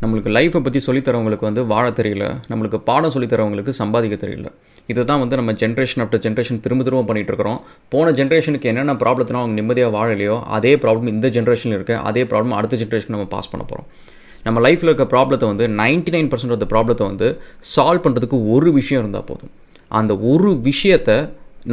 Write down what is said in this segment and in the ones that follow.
நம்மளுக்கு லைஃப்பை பற்றி சொல்லித்தரவங்களுக்கு வந்து வாழ தெரியல, நம்மளுக்கு பாடம் சொல்லித்தரவங்களுக்கு சம்பாதிக்க தெரியல. இதை தான் வந்து நம்ம ஜென்ரேஷன் ஆஃப்டர் ஜென்ரேஷன் திரும்ப திரும்ப பண்ணிகிட்டு இருக்கிறோம். போன ஜென்ரேஷனுக்கு என்னென்ன ப்ராப்ளத்தினா அவங்க நிம்மதியாக வாழலையோ அதே ப்ராப்ளம் இந்த ஜென்ரேஷனில் இருக்குது. அதே ப்ராப்ளம் அடுத்த ஜென்ரேஷன் நம்ம பாஸ் பண்ண போகிறோம். நம்ம லைஃப்பில் இருக்க ப்ராப்ளத்தை வந்து 99% ஆஃப் த ப்ராப்ளத்தை வந்து சால்வ் பண்ணுறதுக்கு ஒரு விஷயம் இருந்தால் போதும். அந்த ஒரு விஷயத்தை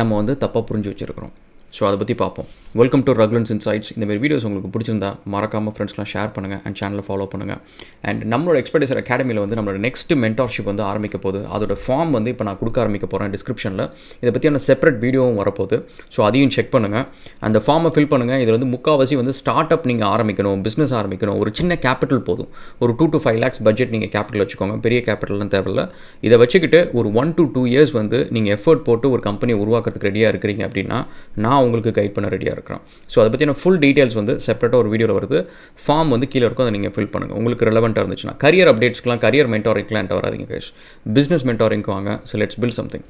நம்ம வந்து தப்பாக புரிஞ்சு வச்சுருக்கிறோம். ஸோ அதை பற்றி பார்ப்போம். Welcome to Ragulan's insights. இந்தமாதிரி வீடியோஸ் உங்களுக்கு பிடிச்சிருந்தா மறக்காமல் ஃப்ரெண்ட்ஸ்லாம் ஷேர் பண்ணுங்கள் அண்ட் சேனலை ஃபாலோ பண்ணுங்கள். அண்ட் நம்மளோட எக்ஸ்பர்டைசர் அகாடமியில் வந்து நம்மளோட நெக்ஸ்ட் மென்டார்ஷிப் வந்து ஆரம்பிக்க போகுது. அதோட ஃபார்ம் வந்து இப்போ நான் கொடுக்க ஆரம்பிக்க போகிறேன். டிஸ்கிரிப்ஷனில் இதை பற்றியான செப்பரேட் வீடியோவும் வரப்போகுது. ஸோ அதையும் செக் பண்ணுங்கள். அந்த ஃபார்மை ஃபில் பண்ணுங்கள். இதில் வந்து முக்கால்வாசி வந்து ஸ்டார்ட் அப் நீங்கள் ஆரம்பிக்கணும், பிஸ்னஸ் ஆரம்பிக்கணும், ஒரு சின்ன கேபிட்டல் போதும். ஒரு 2 to 5 lakhs பட்ஜெட் நீங்கள் கேபிட்டல் வச்சுக்கோங்க. பெரிய கேபிட்டல்லாம் தேவையில்லை. இதை வச்சுக்கிட்டு ஒரு 1 to 2 years வந்து நீங்கள் எஃபர்ட் போட்டு ஒரு கம்பெனியை உருவாக்குறதுக்கு ரெடியாக இருக்கிறீங்க அப்படின்னா நான் உங்களுக்கு கைட் பண்ண ரெடியாக இருக்கிறேன். ஸோ அதை பற்றின ஃபுல் டீட்டெயில்ஸ் வந்து செப்பரேட்டாக ஒரு வீடியோவில் வருது. ஃபார்ம் வந்து கீழே இருக்கும். அதை நீங்கள் ஃபில் பண்ணுங்கள். உங்களுக்கு ரெலவெண்ட்டாக இருந்துச்சுன்னா கரியர் அப்டேட்ஸ்க்கெலாம், கரியர் மென்டாரிங்லாம் என்கிட்ட வராதிங்க கைஸ். பிஸ்னஸ் மென்டாரிங்க்கு வாங்க. So let's build something.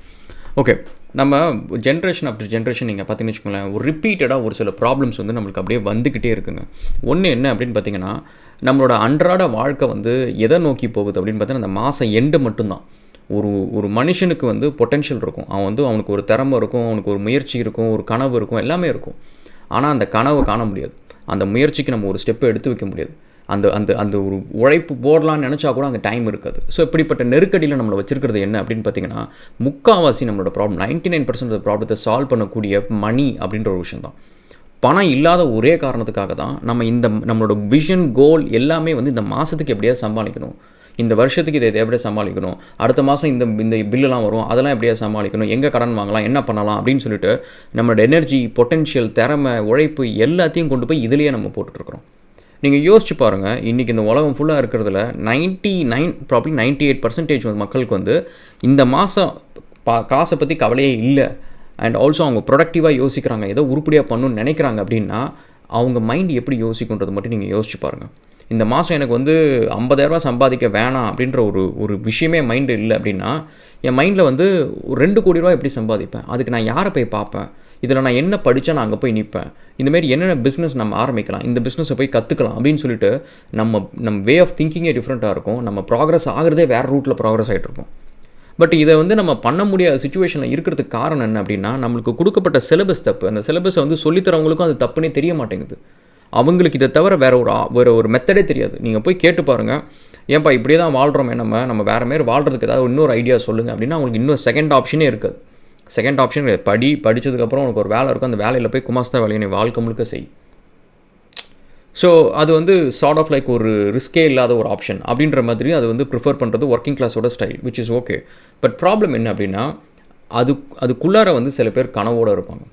Okay, நம்ம ஜென்ரேஷன் ஆஃப்டர் ஜென்ரேஷன் நீங்கள் பார்த்தீங்கன்னு வச்சுக்கோங்களேன், ஒரு ரிப்பீட்டடாக ஒரு சில ப்ராப்ளம்ஸ் வந்து நம்மளுக்கு அப்படியே வந்துக்கிட்டே இருக்குங்க. ஒன்று என்ன அப்படின்னு பார்த்தீங்கன்னா, நம்மளோட அன்றாட வாழ்க்கை வந்து எதை நோக்கி போகுது அப்படின்னு பார்த்தீங்கன்னா, அந்த மாதம் எண்டு மட்டும்தான். ஒரு மனுஷனுக்கு வந்து பொட்டென்ஷியல் இருக்கும். அவனுக்கு ஒரு திறமை இருக்கும், அவனுக்கு ஒரு முயற்சி இருக்கும், ஒரு கனவு இருக்கும், எல்லாமே இருக்கும். ஆனால் அந்த கனவை காண முடியாது. அந்த முயற்சிக்கு நம்ம ஒரு ஸ்டெப்பை எடுத்து வைக்க முடியாது. அந்த அந்த அந்த ஒரு உழைப்பு போடலான்னு நினச்சா கூட அங்கே டைம் இருக்காது. ஸோ இப்படிப்பட்ட நெருக்கடியில் நம்மளை வச்சிருக்கிறது என்ன அப்படின்னு பார்த்தீங்கன்னா, முக்கால்வாசி நம்மளோட ப்ராப்ளம் 99% ஆஃப் ப்ராப்ளத்தை சால்வ் பண்ணக்கூடிய மணி அப்படின்ற ஒரு விஷயம் தான். பணம் இல்லாத ஒரே காரணத்துக்காக தான் நம்மளோட விஷன், கோல் எல்லாமே வந்து இந்த மாதத்துக்கு எப்படியாவது சமாளிக்கணும், இந்த வருஷத்துக்கு இதை எப்படியா சமாளிக்கணும், அடுத்த மாதம் இந்த பில்லுலாம் வரும், அதெல்லாம் எப்படியா சமாளிக்கணும், எங்கே கடன் வாங்கலாம், என்ன பண்ணலாம் அப்படின்னு சொல்லிட்டு நம்மளோட எனர்ஜி, பொட்டென்ஷியல், திறமை, உழைப்பு எல்லாத்தையும் கொண்டு போய் இதிலேயே நம்ம போட்டுட்ருக்குறோம். நீங்கள் யோசிச்சு பாருங்கள், இன்றைக்கி இந்த உலகம் ஃபுல்லாக இருக்கிறதுல 98% மக்களுக்கு வந்து இந்த மாதம் காசை பற்றி கவலையே இல்லை. அண்ட் ஆல்சோ அவங்க ப்ரொடக்டிவாக யோசிக்கிறாங்க, ஏதோ உருப்படியாக பண்ணணும்னு நினைக்கிறாங்க அப்படின்னா அவங்க மைண்ட் எப்படி யோசிக்குன்றது மட்டும் நீங்கள் யோசிச்சு பாருங்கள். இந்த மாதம் எனக்கு வந்து 50,000 சம்பாதிக்க வேணாம் அப்படின்ற ஒரு விஷயமே மைண்டு இல்லை அப்படின்னா, என் மைண்டில் வந்து ஒரு 2 கோடி ரூபா எப்படி சம்பாதிப்பேன், அதுக்கு நான் யாரை போய் பார்ப்பேன், இதில் நான் என்ன படித்தா நான் அங்கே போய் நிற்பேன், இந்தமாரி என்னென்ன பிஸ்னஸ் நம்ம ஆரம்பிக்கலாம், இந்த பிஸ்னஸை போய் கற்றுக்கலாம் அப்படின்னு சொல்லிட்டு நம்ம வே ஆஃப் திங்கிங்கே டிஃப்ரெண்ட்டாக இருக்கும். நம்ம ப்ராக்ரஸ் ஆகிறதே வேறு ரூட்டில் ப்ராக்ரஸ் ஆகிட்டு இருப்போம். பட் இதை வந்து நம்ம பண்ண முடியாத சுச்சுவேஷனில் இருக்கிறதுக்கு காரணம் என்ன அப்படின்னா, நம்மளுக்கு கொடுக்கப்பட்ட சிலபஸ் தப்பு. அந்த சிலபஸை வந்து சொல்லித்தரவங்களுக்கும் அது தப்புன்னே தெரிய மாட்டேங்குது. அவங்களுக்கு இதை தவிர வேறு ஒரு மெத்தடே தெரியாது. நீங்கள் போய் கேட்டு பாருங்கள், ஏன்ப்பா இப்படியே தான் வாழ்கிறோமே, நம்ம வேறு மாரி வாழ்கிறதுக்கு ஏதாவது இன்னொரு ஐடியா சொல்லுங்கள் அப்படின்னா அவங்களுக்கு இன்னும் செகண்ட் ஆப்ஷனே இருக்காது. செகண்ட் ஆப்ஷன் படித்ததுக்கப்புறம் உனக்கு ஒரு வேலை இருக்கும், அந்த வேலையில் போய் குமாஸ்தா வேலையை நீ வாழ்க்கை முழுக்க செய். ஸோ அது வந்து சார்ட் ஆஃப் லைக் ஒரு ரிஸ்கே இல்லாத ஒரு ஆப்ஷன் அப்படின்ற மாதிரி அது வந்து ப்ரிஃபர் பண்ணுறது ஒர்க்கிங் கிளாஸோட style, which is okay. But problem என்ன அப்படின்னா, அதுக்குள்ளார வந்து சில பேர் கனவோடு இருப்பாங்க.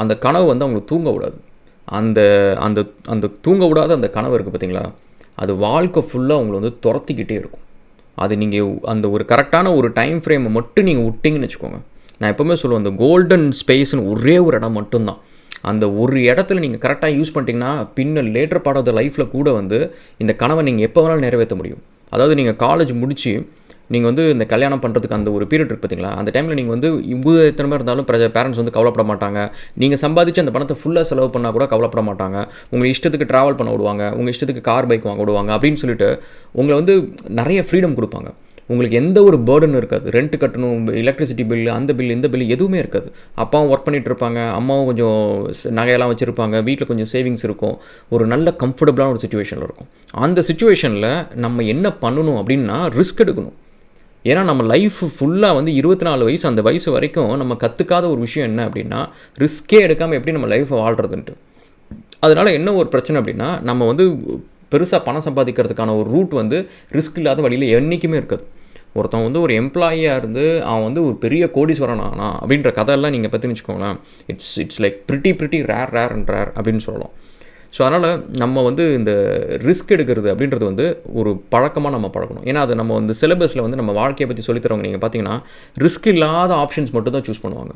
அந்த கனவு வந்து அவங்களுக்கு தூங்க விடாது. அந்த அந்த அந்த தூங்க விடாத அந்த கனவு இருக்குது பார்த்தீங்களா, அது வாழ்க்கை ஃபுல்லாக அவங்களை வந்து துரத்திக்கிட்டே இருக்கும். அது நீங்கள் அந்த ஒரு கரெக்டான ஒரு டைம் ஃப்ரேமை மட்டும் நீங்கள் விட்டிங்கன்னு வச்சுக்கோங்க. நான் எப்போவுமே சொல்லுவேன், அந்த கோல்டன் ஸ்பேஸ்னு ஒரே ஒரு இடம் மட்டும்தான். அந்த ஒரு இடத்துல நீங்கள் கரெக்டாக யூஸ் பண்ணிட்டீங்கன்னா லேட்டர் பார்ட் ஆஃப் த லைஃப்பில் கூட வந்து இந்த கனவை நீங்கள் எப்போ வேணாலும் நிறைவேற்ற முடியும். அதாவது நீங்கள் காலேஜ் முடித்து நீங்கள் வந்து இந்த கல்யாணம் பண்ணுறதுக்கு அந்த ஒரு பீரியட் இருக்குது பார்த்தீங்களா, அந்த டைமில் நீங்கள் வந்து எத்தனை பேர் இருந்தாலும் பேரண்ட்ஸ் வந்து கவலைப்பட மாட்டாங்க. நீங்கள் சம்பாதிச்சு அந்த பணத்தை ஃபுல்லாக செலவு பண்ணால் கூட கவலைப்பட மாட்டாங்க. உங்கள் இஷ்டத்துக்கு ட்ராவல் பண்ண விடுவாங்க, உங்கள் இஷ்டத்துக்கு கார் பைக் வாங்க விடுவாங்க அப்படின்னு சொல்லிட்டு உங்களை வந்து நிறைய ஃப்ரீடம் கொடுப்பாங்க. உங்களுக்கு எந்த ஒரு பேர்டன் இருக்காது. ரெண்ட் கட்டணும், எலக்ட்ரிசிட்டி பில், அந்த பில், இந்த பில் எதுவுமே இருக்காது. அப்பாவும் ஒர்க் பண்ணிகிட்டு இருப்பாங்க, அம்மாவும் கொஞ்சம் நகையெல்லாம் வச்சுருப்பாங்க, வீட்டில் கொஞ்சம் சேவிங்ஸ் இருக்கும், ஒரு நல்ல கம்ஃபர்டபுளான ஒரு சுச்சுவேஷனில் இருக்கும். அந்த சுச்சுவேஷனில் நம்ம என்ன பண்ணணும் அப்படின்னா ரிஸ்க் எடுக்கணும். ஏன்னா நம்ம லைஃப் ஃபுல்லாக வந்து 24 வயசு, அந்த வயசு வரைக்கும் நம்ம கற்றுக்காத ஒரு விஷயம் என்ன அப்படின்னா, ரிஸ்க்கே எடுக்காமல் எப்படி நம்ம லைஃப்பை வாழ்கிறதுன்ட்டு. அதனால் என்ன ஒரு பிரச்சனை அப்படின்னா, நம்ம வந்து பெருசாக பணம் சம்பாதிக்கிறதுக்கான ஒரு ரூட் வந்து ரிஸ்க் இல்லாத வழியில் என்றைக்குமே இருக்காது. ஒருத்தன் வந்து ஒரு எம்ப்ளாயியாக இருந்து அவன் வந்து ஒரு பெரிய கோடீஸ்வரன் ஆனா அப்படின்ற கதையெல்லாம் நீங்கள் பற்றி வச்சுக்கோங்களேன், இட்ஸ் லைக் ப்ரிட்டி ரேர் அப்படின்னு சொல்லலாம். ஸோ அதனால் நம்ம வந்து இந்த ரிஸ்க் எடுக்கிறது அப்படின்றது வந்து ஒரு பழக்கமாக நம்ம பழக்கணும். ஏன்னா அது நம்ம வந்து சிலபஸில் வந்து நம்ம வாழ்க்கையை பற்றி சொல்லித்தரவங்க நீங்கள் பார்த்தீங்கன்னா ரிஸ்க் இல்லாத ஆப்ஷன்ஸ் மட்டும் தான் சூஸ் பண்ணுவாங்க.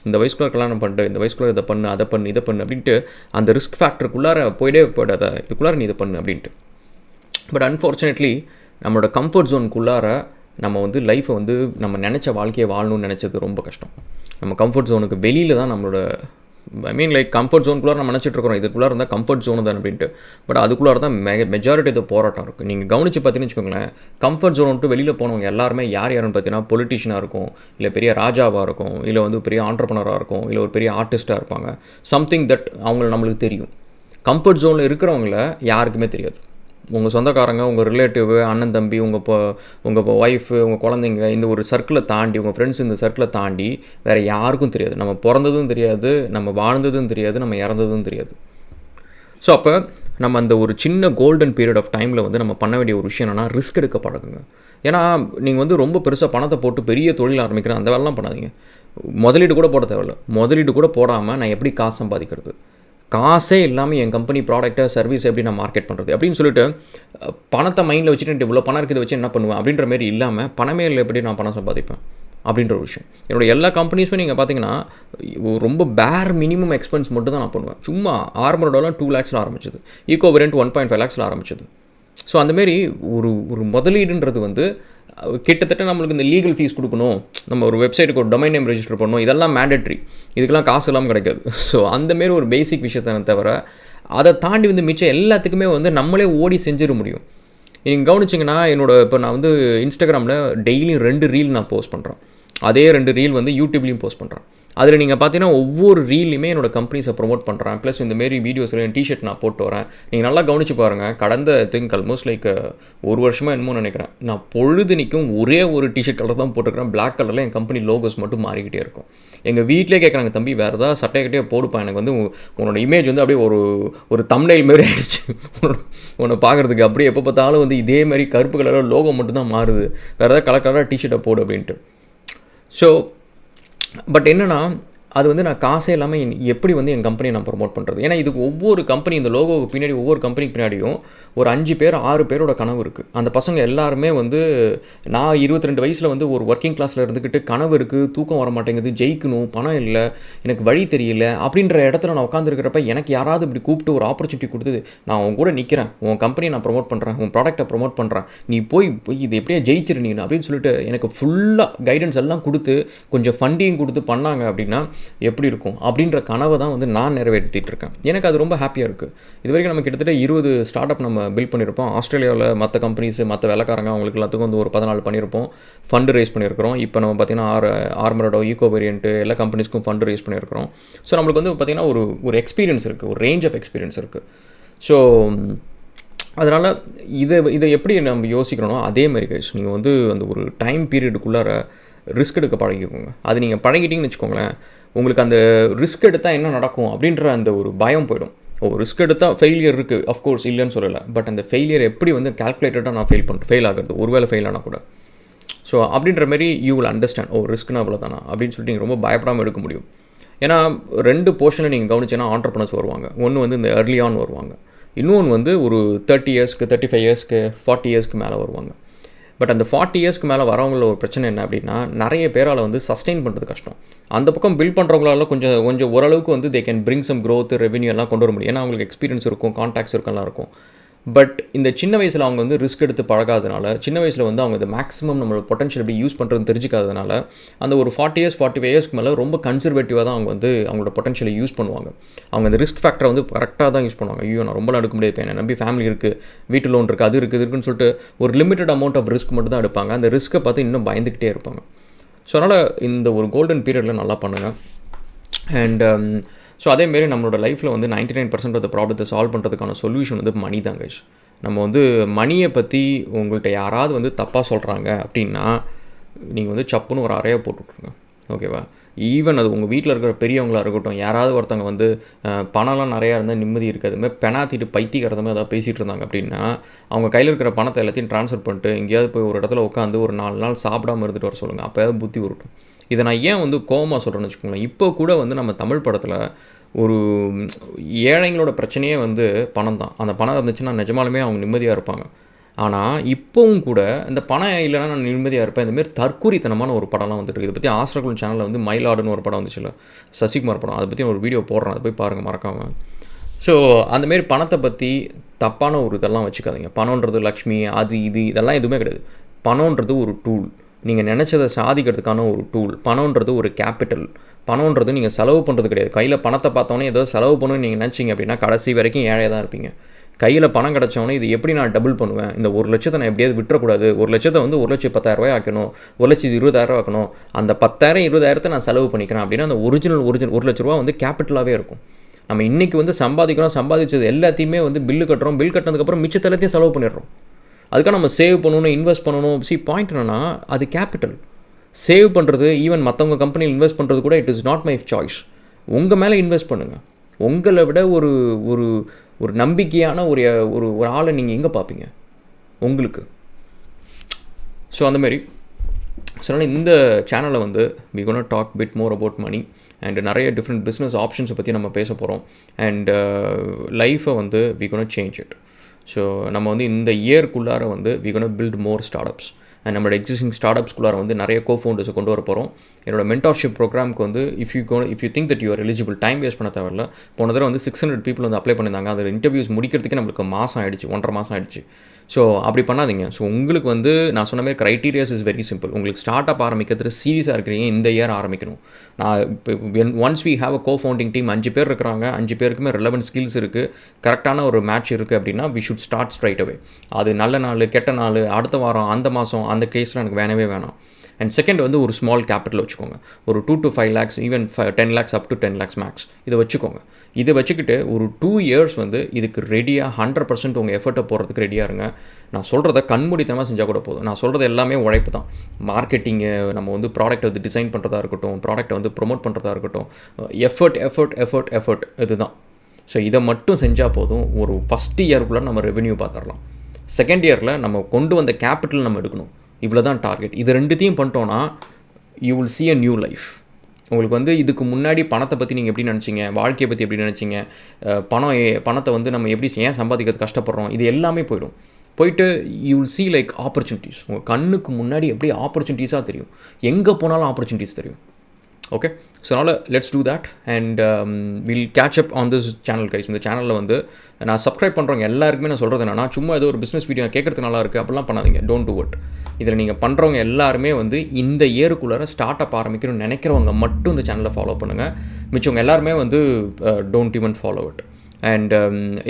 இந்த வயசுக்குள்ளே கல்யாணம் பண்ணிட்டு, இந்த வயசுக்குள்ளே இதை பண்ணு, அதை பண்ணு அப்படின்ட்டு அந்த ரிஸ்க் ஃபேக்டருக்குள்ளார போயிடாத, இதுக்குள்ளார நீ இதை பண்ணு அப்படின்ட்டு. பட் அன்ஃபார்ச்சுனேட்லி நம்மளோட கம்ஃபர்ட் ஜோனுக்குள்ளார நம்ம வந்து லைஃப்பை வந்து நம்ம நினச்ச வாழ்க்கையை வாழணும்னு நினச்சது ரொம்ப கஷ்டம். நம்ம கம்ஃபர்ட் ஜோனுக்கு வெளியில் தான் நம்மளோட ஐ மீன் லைக் கம்ஃபர்ட் ஜோனுக்குள்ளே நம்ம நினச்சிட்டு இருக்கிறோம் இதுக்குள்ளே இருந்தால் கம்ஃபர்ட் ஜோனு தான் அப்படின்ட்டு. பட் அதுக்குள்ளே தான் மெஜாரிட்டி இது போராட்டம் இருக்குது. நீங்கள் கவனித்து பார்த்தீங்கன்னு வச்சுக்கோங்களேன், கம்ஃபர்ட் ஜோன் விட்டு வெளியில் போனவங்க எல்லாருமே யாருன்னு பார்த்தீங்கன்னா பொலிட்டிஷியனாக இருக்கும், இல்லை பெரிய ராஜாவாக இருக்கும், இல்லை வந்து பெரிய ஆண்டர்பனராக இருக்கும், இல்லை ஒரு பெரிய ஆர்டிஸ்ட்டாக இருப்பாங்க. சம்திங் தட் அவங்கள நம்மளுக்கு தெரியும். கம்ஃபர்ட் ஜோனில் இருக்கிறவங்கள யாருக்குமே தெரியாது. உங்கள் சொந்தக்காரங்க, உங்கள் ரிலேட்டிவ், அண்ணன் தம்பி, உங்கள் ஒய்ஃபு, உங்கள் குழந்தைங்க, இந்த ஒரு சர்க்கிளை தாண்டி, உங்கள் ஃப்ரெண்ட்ஸ் இந்த சர்க்கிளை தாண்டி வேறு யாருக்கும் தெரியாது. நம்ம பிறந்ததும் தெரியாது, நம்ம வாழ்ந்ததும் தெரியாது, நம்ம இறந்ததும் தெரியாது. ஸோ அப்போ நம்ம அந்த ஒரு சின்ன கோல்டன் பீரியட் ஆஃப் டைமில் வந்து நம்ம பண்ண வேண்டிய ஒரு விஷயம் என்னென்னா ரிஸ்க் எடுக்க பழகுங்க. ஏன்னா நீங்கள் வந்து ரொம்ப பெருசாக பணத்தை போட்டு பெரிய தொழில் ஆரம்பிக்கிறேன் அந்த வேலைலாம் பண்ணாதீங்க. முதலீடு கூட போட தேவையில்ல. முதலீடு கூட போடாமல் நான் எப்படி காசு சம்பாதிக்கிறது, காசே இல்லாமல் என் கம்பெனி ப்ராடக்ட்டை சர்வீஸ் எப்படி நான் மார்க்கெட் பண்ணுறது அப்படின்னு சொல்லிட்டு பணத்தை மைண்டில் வச்சுட்டு இவ்வளோ பணம் இருக்குது வச்சு என்ன பண்ணுவேன் அப்படின்ற மாதிரி இல்லாமல் பணமே இல்லை எப்படி நான் பணம் சம்பாதிப்பேன் அப்படின்ற ஒரு விஷயம். என்னோடய எல்லா கம்பெனிஸுமே நீங்கள் பார்த்தீங்கன்னா ரொம்ப பேர் மினிமம் எக்ஸ்பென்ஸ் மட்டும் தான் நான் பண்ணுவேன். சும்மா $600 2 lakhs ஆரம்பிச்சது, ஈகோ வேரியண்ட் 1.5 lakhs ஆரம்பிச்சது. ஸோ அந்தமாரி ஒரு முதலீடுன்றது வந்து கிட்டத்தட்ட நம்மளுக்கு இந்த லீகல் ஃபீஸ் கொடுக்கணும், நம்ம ஒரு வெப்சைட்டுக்கு ஒரு டொமைன் நேம் ரெஜிஸ்டர் பண்ணணும், இதெல்லாம் மேண்டட்ரி, இதுக்கெல்லாம் காசு இல்லாமல் கிடைக்காது. ஸோ அந்தமாரி ஒரு பேசிக் விஷயத்தை தவிர அதை தாண்டி வந்து மிச்சம் எல்லாத்துக்குமே வந்து நம்மளே ஓடி செஞ்சிட முடியும். நீங்கள் கவனிச்சிங்கன்னா இப்போ நான் வந்து இன்ஸ்டாகிராமில் டெய்லியும் 2 ரீல் நான் போஸ்ட் பண்ணுறேன். அதே 2 ரீல் வந்து யூடியூப்லேயும் போஸ்ட் பண்ணுறேன். அதில் நீங்கள் பார்த்தீங்கன்னா ஒவ்வொரு ரீலுமே என்னோடய கம்பெனிஸை ப்ரொமோட் பண்ணுறேன். ப்ளஸ் இந்தமாரி வீடியோஸில் என் டிஷர்ட் நான் போட்டு வரேன். நீங்கள் நல்லா கவனித்து பாருங்கள், கடந்த ஆல்மோஸ்ட் லைக் 1 வருஷமாக என்னமோ நினைக்கிறேன், நான் பொழுதுனிக்கும் ஒரே ஒரு டிஷர்ட் கலர் தான் போட்டுக்கிறேன். பிளாக் கலரில் என் கம்பெனி லோகோஸ் மட்டும் மாறிக்கிட்டே இருக்கும். எங்கள் வீட்டிலே கேட்குறாங்க, தம்பி வேறு ஏதாவது சட்டையை கட்டியே போடுப்பா, எனக்கு வந்து உன்னோட இமேஜ் வந்து அப்படியே ஒரு தம்ப்நெயில் மாரி ஆகிடுச்சு உன்னை பார்க்குறதுக்கு. அப்படியே எப்போ பார்த்தாலும் வந்து இதே மாதிரி கருப்பு கலரில் லோகோ மட்டும் தான் மாறுது, வேறு ஏதாவது கலர் கலராக டிஷர்ட்டை போடு அப்படின்ட்டு. ஸோ பட் என்னென்னா அது வந்து நான் காசே இல்லாமல் எப்படி வந்து என் கம்பெனியை நான் ப்ரொமோட் பண்ணுறது? ஏன்னா இதுக்கு ஒவ்வொரு கம்பெனி, இந்த லோகோவுக்கு பின்னாடி ஒவ்வொரு கம்பெனிக்கு பின்னாடியும் ஒரு 5 பேர் 6 பேரோட கனவு இருக்குது. அந்த பசங்க எல்லாருமே வந்து நான் 22 வயசில் வந்து ஒரு ஒர்க்கிங் கிளாஸில் இருந்துக்கிட்டு கனவு இருக்குது, தூக்கம் வர மாட்டேங்குது, ஜெயிக்கணும், பணம் இல்லை, எனக்கு வழி தெரியல அப்படின்ற இடத்துல நான் உட்காந்துருக்கிறப்ப எனக்கு யாராவது இப்படி கூப்பிட்டு ஒரு ஆப்பர்ச்சுனிட்டி கொடுத்தது, நான் உன் கூட நிற்கிறேன், உன் கம்பெனியை நான் ப்ரொமோட் பண்ணுறேன், உன் ப்ராடக்ட்டை ப்ரொமோட் பண்ணுறேன், நீ போய் இது எப்படியே ஜெயிச்சிரு நீ அப்படின்னு சொல்லிட்டு எனக்கு ஃபுல்லாக கைடன்ஸ் எல்லாம் கொடுத்து கொஞ்சம் ஃபண்டிங் கொடுத்து பண்ணாங்க அப்படின்னா எப்படி இருக்கும் அப்படின்ற கனவை தான் வந்து நான் நிறைவேற்றிட்டு இருக்கேன். எனக்கு அது ரொம்ப ஹாப்பியாக இருக்குது. இது வரைக்கும் நம்ம கிட்டத்தட்ட 20 ஸ்டார்ட் அப் நம்ம பில்ட் பண்ணியிருப்போம். ஆஸ்திரேலியாவில் மற்ற கம்பெனிஸ், மற்ற வேலைக்காரங்க அவங்களுக்கு எல்லாத்துக்கும் வந்து ஒரு 14 பண்ணியிருப்போம். ஃபண்டு ரைஸ் பண்ணியிருக்கிறோம். இப்போ நம்ம பார்த்திங்கன்னா ஆர்மரடோ, ஈகோ வேரியண்ட்டு எல்லா கம்பெனிஸ்க்கும் ஃபண்டு ரைஸ் பண்ணியிருக்கிறோம். ஸோ நம்மளுக்கு வந்து பார்த்திங்கன்னா ஒரு எக்ஸ்பீரியன்ஸ் இருக்குது, ஒரு ரேஞ்ச் ஆஃப் எக்ஸ்பீரியன்ஸ் இருக்குது. ஸோ அதனால் இதை எப்படி நம்ம யோசிக்கிறோன்னா அதே மாதிரி கைஸ், நீங்கள் வந்து அந்த ஒரு டைம் பீரியடுக்குள்ளார ரிஸ்க் எடுக்க பழகிக்கோங்க. அது நீங்கள் பழகிட்டிங்கன்னு வச்சுக்கோங்களேன், உங்களுக்கு அந்த ரிஸ்க் எடுத்தால் என்ன நடக்கும் அப்படின்ற அந்த ஒரு பயம் போயிடும். ரிஸ்க் எடுத்தால் ஃபெயிலியர் இருக்குது, அஃப்கோர்ஸ் இல்லைன்னு சொல்லலை. பட் அந்த ஃபெயிலியர் எப்படி வந்து கால்குலேட்டடாக நான் ஃபெயில் ஆகிறது, ஒருவேளை ஃபெயில் ஆனால் கூட. ஸோ அப்படின்ற மாதிரி யூ வில் அண்டர்ஸ்டாண்ட், ரிஸ்க்னா அவ்வளோ தானா அப்படின்னு சொல்லிட்டு நீங்கள் ரொம்ப பயப்படாமல் எடுக்க முடியும். ஏன்னா 2 போர்ஷனில் நீங்கள் கவனிச்சேன்னா ஆண்டர்ப்ரனர்ஸ் வருவாங்க. ஒன்று வந்து இந்த early on வருவாங்க, இன்னொன்று வந்து ஒரு 30 இயர்ஸ்க்கு 35 இயர்ஸ்க்கு 40 இயர்ஸ்க்கு மேலே வருவாங்க. பட் அந்த 40 இயர்ஸ்க்கு மேலே வரவங்கள ஒரு பிரச்சனை என்ன அப்படின்னா, நிறைய பேரால் வந்து சஸ்டெயின் பண்ணுறது கஷ்டம். அந்த பக்கம் பில்ட் பண்ணுறவங்களால கொஞ்சம் ஓரளவுக்கு வந்து they can bring some growth, revenue எல்லாம் கொண்டு வர முடியும். ஏன்னா அவங்களுக்கு எக்ஸ்பீரியன்ஸ் இருக்கும், கான்டாக்ட்ஸ் இருக்கலாம் இருக்கும். பட் இந்த சின்ன வயசில் அவங்க வந்து ரிஸ்க் எடுத்து பழகாதனால, சின்ன வயசில் வந்து அவங்க இந்த மேக்ஸிமம் நம்மளோட பொட்டன்ஷியல் எப்படி யூஸ் பண்ணுறதுன்னு தெரிஞ்சிக்காதனால, அந்த ஒரு 40 இயர்ஸ் 45 இயர்ஸ்க்கு மேலே ரொம்ப கன்சர்வேட்டிவாக தான் அவங்க வந்து அவங்களோட பொட்டன்ஷியலை யூஸ் பண்ணுவாங்க. அவங்க அந்த ரிஸ்க் ஃபேக்டரை வந்து கரெக்டாக தான் யூஸ் பண்ணுவாங்க. ஐயோ நான் ரொம்பலாம் எடுக்க முடியாது, என்னை நம்பி ஃபேமிலி இருக்குது, வீட்டு லோன் இருக்குது, அது இருக்குன்னு சொல்லிட்டு ஒரு லிமிட்டட் அமௌண்ட் ஆஃப் ரிஸ்க் மட்டும் தான் எடுப்பாங்க. அந்த ரிஸ்க்கை பார்த்து இன்னும் பயந்துக்கிட்டே இருப்பாங்க. ஸோ அதனால் இந்த ஒரு கோல்டன் பீரியடில் நல்லா பண்ணுங்கள். அண்ட் ஸோ அதேமாரி நம்மளோட லைஃப்பில் வந்து 99% ஆஃப் த ப்ராப்ளத்தை சால்வ் பண்ணுறதுக்கான சொல்யூஷன் வந்து மணி தான் கைஸ். நம்ம வந்து மணியை பற்றி உங்கள்கிட்ட யாராவது வந்து தப்பாக சொல்கிறாங்க அப்படின்னா, நீங்கள் வந்து சப்புன்னு ஒரு அறையை போட்டுவிட்ருங்க, ஓகேவா? ஈவன் அது உங்கள் வீட்டில் இருக்கிற பெரியவங்களாக இருக்கட்டும், யாராவது ஒருத்தவங்க வந்து பணம்லாம் நிறையா இருந்தால் நிம்மதி இருக்காது, அதுமாதிரி பெனாத்திட்டு பைத்தியக்காரதமாக ஏதாவது பேசிகிட்டு இருந்தாங்க அப்படின்னா, அவங்க கையில் இருக்கிற பணத்தை எல்லாத்தையும் ட்ரான்ஸ்ஃபர் பண்ணிட்டு எங்கேயாவது போய் ஒரு இடத்துல உட்காந்து ஒரு 4 நாள் சாப்பிடாமல் இருந்துட்டு வர சொல்லுங்கள். அப்போயாவது புத்தி உருட்டும். இதை நான் ஏன் வந்து கோவமாக சொல்கிறேன்னு வச்சுக்கோங்களேன், இப்போ கூட வந்து நம்ம தமிழ் படத்தில் ஒரு ஏழைங்களோட பிரச்சனையே வந்து பணம் தான். அந்த பணம் இருந்துச்சுன்னா நிஜமாலுமே அவங்க நிம்மதியாக இருப்பாங்க. ஆனால் இப்போவும் கூட இந்த பணம் இல்லைனா நான் நிம்மதியாக இருப்பேன், இந்தமாரி தற்கூரித்தனமான ஒரு படம்லாம் வந்துட்டு. இதை பற்றி ஆஸ்ட்ரகுல் சேனலில் வந்து மயிலாடுன்னு ஒரு படம் வந்துச்சுல்ல, சசிகுமார் படம், அதை பற்றி ஒரு வீடியோ போடுறேன், அதை போய் பாருங்கள் மறக்காமல். ஸோ அந்தமாரி பணத்தை பற்றி தப்பான ஒரு இதெல்லாம் வச்சுக்காதீங்க. பணன்றது லக்ஷ்மி, அது இது இதெல்லாம் எதுவுமே கிடையாது. பணன்றது ஒரு டூல். நீங்கள் நினச்சதை சாதிக்கிறதுக்கான ஒரு டூல். பணன்றது ஒரு கேபிட்டல். பணன்றது நீங்கள் செலவு பண்ணுறது கிடையாது. கையில் பணத்தை பார்த்தோன்னே ஏதோ செலவு பண்ணணும்னு நீங்கள் நினச்சிங்க அப்படின்னா கடைசி வரைக்கும் ஏழையாக தான் இருப்பீங்க. கையில் பணம் கிடச்சோன்னே இது எப்படி நான் டபுள் பண்ணுவேன், இந்த 1 லட்சத்தை நான் எப்படியாவது விட்டுறக்கூடாது, 1 லட்சத்தை வந்து 1,10,000 ஆக்கணும், 1,20,000 ஆக்கணும், அந்த 10,000 20,000 நான் செலவு பண்ணிக்கிறேன் அப்படின்னா அந்த ஒரிஜினல் 1 லட்ச ரூபா வந்து கேபிட்டலாகவே இருக்கும். நம்ம இன்றைக்கி வந்து சம்பாதிச்சது எல்லாத்தையுமே வந்து பில்லு கட்டுறோம், பில் கட்டினதுக்கப்புறம் மிச்சத்தை எல்லாத்தையும் செலவு பண்ணிடுறோம். அதுக்காக நம்ம சேவ் பண்ணணும், இன்வெஸ்ட் பண்ணணும். பாயிண்ட் என்னன்னா அது கேபிட்டல். சேவ் பண்ணுறது, ஈவன் மற்றவங்க கம்பெனியில் இன்வெஸ்ட் பண்ணுறது கூட it is not my choice. உங்கள் மேலே இன்வெஸ்ட் பண்ணுங்கள். உங்களை விட ஒரு ஒரு ஒரு நம்பிக்கையான ஒரு ஒரு ஒரு ஆளை நீங்கள் எங்கே பார்ப்பீங்க உங்களுக்கு? ஸோ அந்தமாரி அதனால் இந்த சேனலை வந்து we gonna talk bit more about money and நிறைய டிஃப்ரெண்ட் பிஸ்னஸ் ஆப்ஷன்ஸை பற்றி நம்ம பேச போகிறோம். அண்ட் லைஃப்பை வந்து we gonna change it. So நம்ம வந்து இந்த இயர்க்குள்ளார வந்து we gonna build more startups. And நம்மளோட எக்ஸிஸ்டிங் ஸ்டார்ட் அப்ஸ்குள்ளார வந்து நிறைய கோஃபவுண்டர்ஸை கொண்டு வர போகிறோம். என்னோட மென்டார்ஷிப் ப்ரோக்ராமுக்கு வந்து if you think that you are eligible, time waste பண்ண தேவையில்ல. போன தடவை வந்து 600 people வந்து அப்ளை பண்ணியிருந்தாங்க. அதில் இன்டர்வியூஸ் முடிக்கிறதுக்கு நம்மளுக்கு மாதம் ஆகிடுச்சு, 1.5 மாதம் ஆகிடுச்சு. ஸோ அப்படி பண்ணாதீங்க. ஸோ உங்களுக்கு வந்து நான் சொன்ன மாதிரி க்ரைட்டீரியாஸ் இஸ் வெரி சிம்பிள். உங்களுக்கு ஸ்டார்ட் அப் ஆரம்பிக்கிறது சீரியஸாக இருக்கிறீங்க, இந்த இயர் ஆரம்பிக்கணும். நான் இப்போ once we have a cofounding team, 5 பேர் இருக்கிறாங்க, 5 பேருக்குமே ரெலவெண்ட் ஸ்கில்ஸ் இருக்குது, கரெக்டான ஒரு மேட்ச் இருக்குது அப்படின்னா we should start straight away. அது நல்ல நாள் கெட்ட நாள், அடுத்த வாரம், அந்த மாதம், அந்த கேஸில் எனக்கு வேணவே வேணாம். அண்ட் செகண்ட் வந்து ஒரு ஸ்மால் கேபிட்டல் வச்சுக்கோங்க. ஒரு 2 to 5 lakhs, even 10 lakhs up to 10 lakhs max இதை வச்சுக்கோங்க. இதை வச்சுக்கிட்டு ஒரு 2 years வந்து இதுக்கு ரெடியாக 100% உங்கள் எஃபர்ட்டை போடுறதுக்கு ரெடியாக இருங்க. நான் சொல்கிறத கண்மூடித்தனமாக செஞ்சால் கூட போதும். நான் சொல்கிறது எல்லாமே உழைப்பு தான். மார்க்கெட்டிங்கு, நம்ம வந்து ப்ராடக்ட்டை வந்து டிசைன் பண்ணுறதா இருக்கட்டும், ப்ராடக்ட்டை வந்து ப்ரொமோட் பண்ணுறதா இருக்கட்டும், எஃபர்ட் இதுதான். ஸோ இதை மட்டும் செஞ்சால் போதும். ஒரு ஃபஸ்ட் இயருக்குள்ளே நம்ம ரெவென்யூ பார்த்துடலாம். செகண்ட் இயரில் நம்ம கொண்டு வந்த கேபிட்டல் நம்ம எடுக்கணும். இவ்வளோ தான் டார்கெட். இது ரெண்டுத்தையும் பண்ணிட்டோன்னா you will see a new life. உங்களுக்கு வந்து இதுக்கு முன்னாடி பணத்தை பற்றி நீங்கள் எப்படி நினச்சிங்க, வாழ்க்கையை பற்றி எப்படி நினச்சிங்க, பணத்தை வந்து நம்ம எப்படி ஏன் சம்பாதிக்கிறது கஷ்டப்படுறோம், இது எல்லாமே போயிட்டு you will see like opportunities. உங்கள் கண்ணுக்கு முன்னாடி எப்படி ஆப்பர்ச்சுனிட்டிஸாக தெரியும், எங்கே போனாலும் ஆப்பர்ச்சுனிட்டிஸ் தெரியும். ஓகே, ஸோ அதனால் let's do that and will catch up on this channel guys. இந்த சேனலில் வந்து நான் சப்ஸ்கிரைப் பண்ணுறவங்க எல்லாருக்குமே நான் சொல்கிறது என்னன்னா, சும்மா ஏதோ ஒரு பிஸ்னஸ் வீடியோ கேட்குறதுக்கு நல்லா இருக்குது அப்படிலாம் பண்ணாதீங்க. Don't do it. இதில் நீங்கள் பண்ணுறவங்க எல்லாருமே வந்து இந்த இயருக்குள்ளார ஸ்டார்ட் அப் ஆரம்பிக்கணும்னு நினைக்கிறவங்க மட்டும் இந்த சேனலை ஃபாலோ பண்ணுங்கள். மிச்சவங்க எல்லாருமே வந்து don't even follow it. And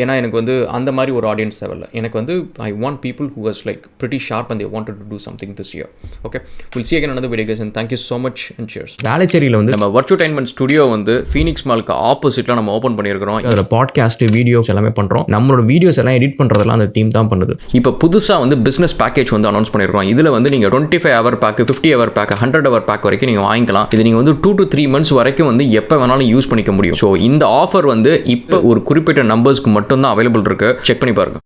ஏன்னா எனக்கு வந்து அந்த மாதிரி ஒரு ஆடியன்ஸ் தேவையில்லை. எனக்கு வந்து I want people who was like pretty sharp and they wanted to do something this year. Okay, will see again another video guys and thank you so much and cheers. வேளச்சேரியில் வந்து நம்ம வர்ச்சுவடைன்மெண்ட் studio வந்து Phoenix மாலுக்கு ஆப்போசிட்டில் நம்ம open பண்ணியிருக்கிறோம். அதில் podcast, videos எல்லாமே பண்ணுறோம். நம்மளோட வீடியோஸ் எல்லாம் எடிட் பண்ணுறதெல்லாம் அந்த டீம் தான் பண்ணுது. இப்போ புதுசாக வந்து பிஸ்னஸ் பேக்கேஜ் வந்து அனௌன்ஸ் பண்ணியிருக்கோம். இதில் வந்து நீங்கள் 25 hour pack, 50 hour pack, 100 hour pack வரைக்கும் நீங்கள் வாங்கிக்கலாம். இது நீங்கள் வந்து 2 to 3 months வரைக்கும் வந்து எப்போ வேணாலும் யூஸ் பண்ணிக்க முடியும். ஸோ இந்த ஆஃபர் வந்து இப்போ ஒரு குறிப்பிட்ட நம்பர்ஸ்க்கு மட்டும் தான் அவைலபிள் இருக்கு. செக் பண்ணி பாருங்க.